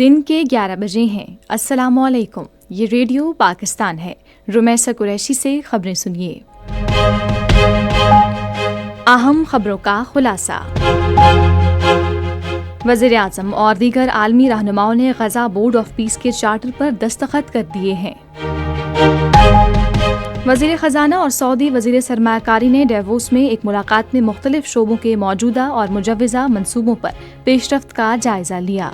दिन के 11 बजे हैं। अस्सलामु अलैकुम। ये रेडियो पाकिस्तान है। रुमैसा कुरैशी से खबरें सुनिए। अहम खबरों का खुलासा। वज़ीर-ए-आज़म और दीगर आलमी रहनुमाओं ने गजा बोर्ड ऑफ पीस के चार्टर पर दस्तखत कर दिए हैं। वज़ीर ख़जाना और सऊदी वज़ीर सरमायाकारी ने डेवोस में एक मुलाकात में मुख्तलिफ शोबों के मौजूदा और मुजव्वज़ा मंसूबों पर पेशरफ्त का जायजा लिया।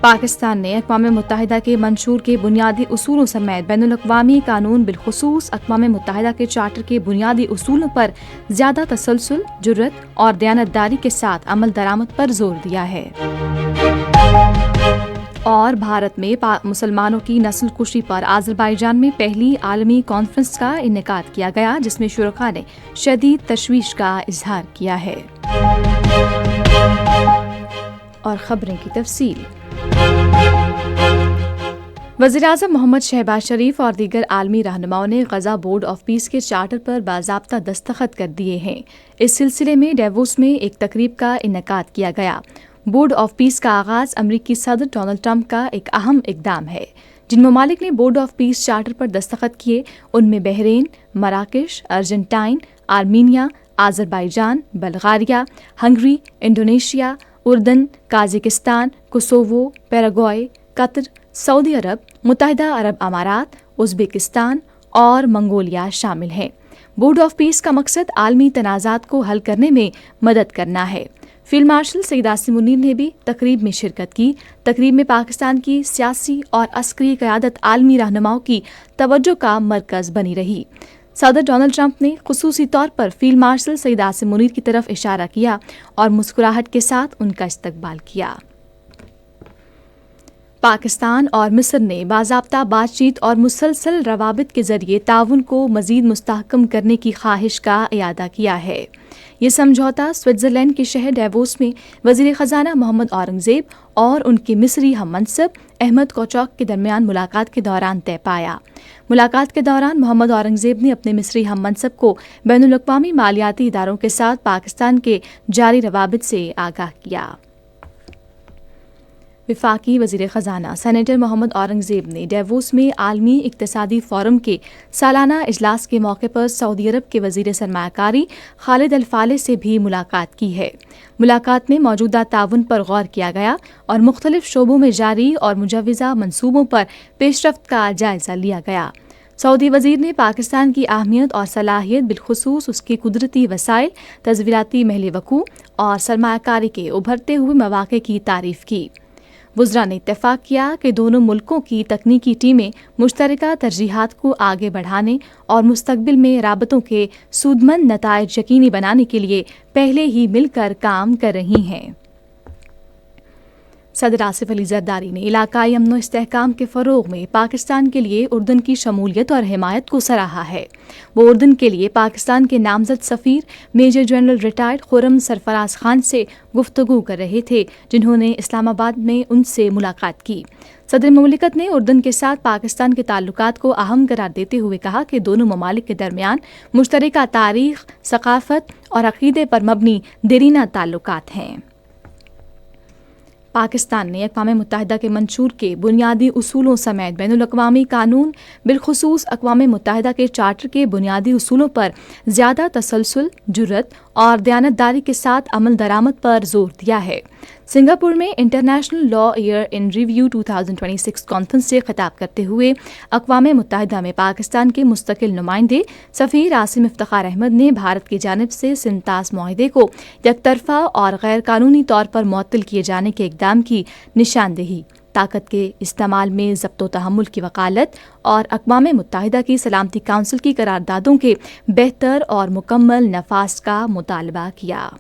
पाकिस्तान ने अक़वाम मुत्तहिदा के मंशूर के बुनियादी उसूलों समेत बैनुल-अक़वामी कानून बिलख़ुसूस अक़वाम मुत्तहिदा के चार्टर के बुनियादी उसूलों पर ज़्यादा तसलसल, जुर्रत और दयानतदारी के साथ अमल दरामद पर जोर दिया है। और भारत में मुसलमानों की नस्ल कुशी पर आज़रबाईजान में पहली आलमी कॉन्फ्रेंस का इनेकाद किया गया, जिसमें शुरका ने शदीद तशवीश का इजहार किया है। और खबरें की तफसील। वज़ीर-ए-आज़म मोहम्मद शहबाज शरीफ और दीगर आलमी रहनुमाओं ने गजा बोर्ड ऑफ पीस के चार्टर पर बाज़ाब्ता दस्तखत कर दिए हैं। इस सिलसिले में डेवोस में एक तकरीब का इनेकाद किया गया। बोर्ड ऑफ पीस का आगाज़ अमरीकी सदर डोनाल्ड ट्रंप का एक अहम इक़दाम है। जिन ममालिक ने बोर्ड ऑफ पीस चार्टर पर दस्तखत किए उनमें बहरीन, मराकश, Argentine, Armenia, Azerbaijan, Bulgaria, Hungary, Indonesia, उर्दन, Kazakhstan, Kosovo, Paraguay, Qatar, Saudi Arab, मुत्तहिदा अरब अमारात, उज़्बेकिस्तान और मंगोलिया शामिल हैं। बोर्ड ऑफ पीस का मकसद आलमी तनाज़ात को हल करने में मदद करना है। फील्ड मार्शल सईद आसिम मुनीर ने भी तकरीब में शिरकत की। तकरीब में पाकिस्तान की सियासी और अस्करी क़यादत आलमी रहनुमाओं की तवज्जो का मरकज़ बनी रही। सदर डोनाल्ड ट्रंप ने खुसूसी तौर पर फील्ड मार्शल सईद आसिम मुनीर की तरफ इशारा किया और मुस्कुराहट के साथ उनका इस्तकबाल किया। पाकिस्तान और मिस्र ने बाज़ाब्ता बातचीत और मुसलसल रवाबित के जरिए ताउन को मज़ीद मुस्तहकम करने की ख्वाहिश का इयादा किया है। ये समझौता स्विट्ज़रलैंड के शहर डेवोस में वज़ीर ख़जाना मोहम्मद औरंगज़ेब और उनके मिस्री हममनसब अहमद कोचौक के दरमियान मुलाकात के दौरान तय पाया। मुलाकात के दौरान मोहम्मद औरंगज़ेब ने अपने मिस्री हममनसब को बैनुल-अक़वामी मालियाती इदारों के साथ पाकिस्तान के जारी रवाबित से आगाह किया। वफाकी वज़ीर ख़जाना सेनेटर मोहम्मद औरंगज़ेब ने डेवोस में आलमी इक़्तिसादी फ़ोरम के सालाना इजलास के मौके पर सऊदी अरब के वज़ीर सरमायाकारी खालिद अल फ़ालिह से भी मुलाकात की है। मुलाकात में मौजूदा ताउन पर गौर किया गया और मुख्तलिफ शोबों में जारी और मुजव्वज़ा मंसूबों पर पेशरफ्त का जायज़ा लिया गया। सऊदी वज़ीर ने पाकिस्तान की अहमियत और सलाहियत बिलखुसूस उसके कुदरती वसाइल, तज़वीराती महल वक़ू और सरमायाकारी के उभरते हुए मौक़े की तारीफ़ की। वज़रा ने इत्तेफ़ाक किया कि दोनों मुल्कों की तकनीकी टीमें मुश्तरका तरजीहात को आगे बढ़ाने और मुस्तक़बिल में राबतों के सूदमंद नताइज यकीनी बनाने के लिए पहले ही मिलकर काम कर रही हैं। सदर आसिफ अली ज़रदारी ने इलाकाई अमन व इस्तेहकाम के फ़रोग़ में पाकिस्तान के लिए उर्दन की शमूलियत और हिमायत को सराहा है। वो उर्दन के लिए पाकिस्तान के नामज़द सफ़ीर major general retired Khurram Sarfraz Khan से गुफ्तगू कर रहे थे, जिन्होंने इस्लामाबाद में उनसे मुलाकात की। सदर मुमलिकत ने उर्दन के साथ पाकिस्तान के ताल्लुकात को अहम करार देते हुए कहा कि दोनों ममालिक के दरमियान मुश्तरका तारीख़, सक़ाफ़त और अक़ीदे पर मबनी देरीना ताल्लुकात हैं। पाकिस्तान ने अक़वाम मुत्तहिदा के मंशूर के बुनियादी उसूलों समेत बैनुल-अक़वामी कानून बिलखुसूस अक़वाम मुत्तहिदा के चार्टर के बुनियादी उसूलों पर ज़्यादा तसलसल, जुर्रत और दयानतदारी के साथ अमल दरामद पर जोर दिया है। सिंगापुर में international law year in review 2026 conference से खिताब करते हुए अक़वाम मुत्तहिदा में पाकिस्तान के मुस्तकिल नुमाइंदे सफ़ीर आसिम इफ्तिख़ार अहमद ने भारत की जानिब से सिंतास मुआहिदे को यकतरफ़ा और गैर कानूनी तौर पर मुअत्तल किए जाने के इक़दाम की निशानदेही, ताकत के इस्तेमाल में ज़ब्त व तहम्मुल की वकालत और अक़वाम मुत्तहिदा की सलामती काउंसिल की करारदादों के बेहतर और मुकम्मल नफाज का मुतालबा किया।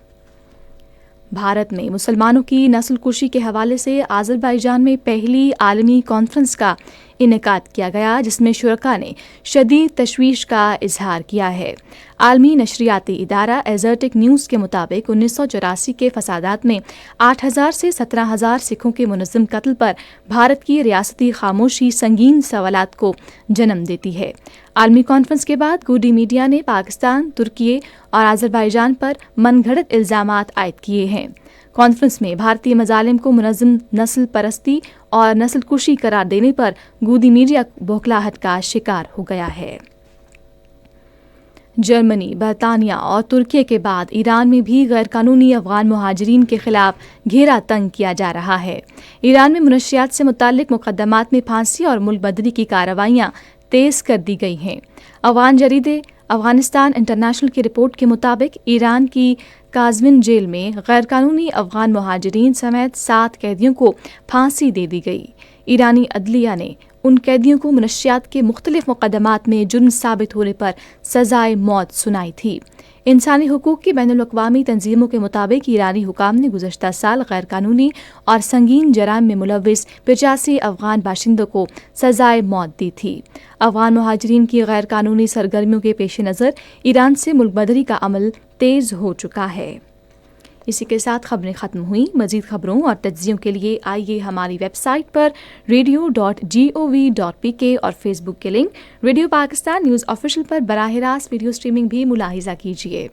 भारत में मुसलमानों की नस्ल कुशी के हवाले से आज़रबाईजान में पहली आलमी कॉन्फ्रेंस का इनेकाद किया गया, जिसमें शुरका ने शदीद तशवीश का इजहार किया है। आलमी नशरियाती इदारा एज़र्टिक न्यूज़ के मुताबिक 1984 के फसादात में 8,000 से 17,000 सिखों के मुनज़्ज़म कत्ल पर भारत की रियासती खामोशी संगीन सवालात को जन्म देती है। आलमी कॉन्फ्रेंस के बाद गूडी मीडिया ने पाकिस्तान, तुर्की और आज़रबाईजान पर मनगढ़ंत इल्ज़ामात आयद किए हैं। کانفرنس میں بھارتی مظالم کو منظم نسل پرستی اور نسل کشی قرار دینے پر گودی میڈیا بوکھلاہٹ کا شکار ہو گیا ہے۔ جرمنی، برطانیہ اور ترکی کے بعد ایران میں بھی غیر قانونی افغان مہاجرین کے خلاف گھیرا تنگ کیا جا رہا ہے۔ ایران میں منشیات سے متعلق مقدمات میں پھانسی اور ملک بدری کی کارروائیاں تیز کر دی گئی ہیں۔ افغان جریدے افغانستان انٹرنیشنل کی رپورٹ کے مطابق ایران کی کازوین جیل میں غیر قانونی افغان مہاجرین سمیت 7 قیدیوں کو پھانسی دے دی گئی۔ ایرانی عدلیہ نے ان قیدیوں کو منشیات کے مختلف مقدمات میں جرم ثابت ہونے پر سزائے موت سنائی تھی۔ انسانی حقوق کی بین الاقوامی تنظیموں کے مطابق ایرانی حکام نے گزشتہ سال غیر قانونی اور سنگین جرائم میں ملوث 85 افغان باشندوں کو سزائے موت دی تھی۔ افغان مہاجرین کی غیر قانونی سرگرمیوں کے پیش نظر ایران سے ملک بدری کا عمل تیز ہو چکا ہے۔ اسی کے ساتھ خبریں ختم ہوئیں۔ مزید خبروں اور تجزیوں کے لیے آئیے ہماری ویب سائٹ پر radio.gov.pk اور فیس بک کے link radio Pakistan news official پر براہ راست ویڈیو سٹریمنگ بھی ملاحظہ کیجیے۔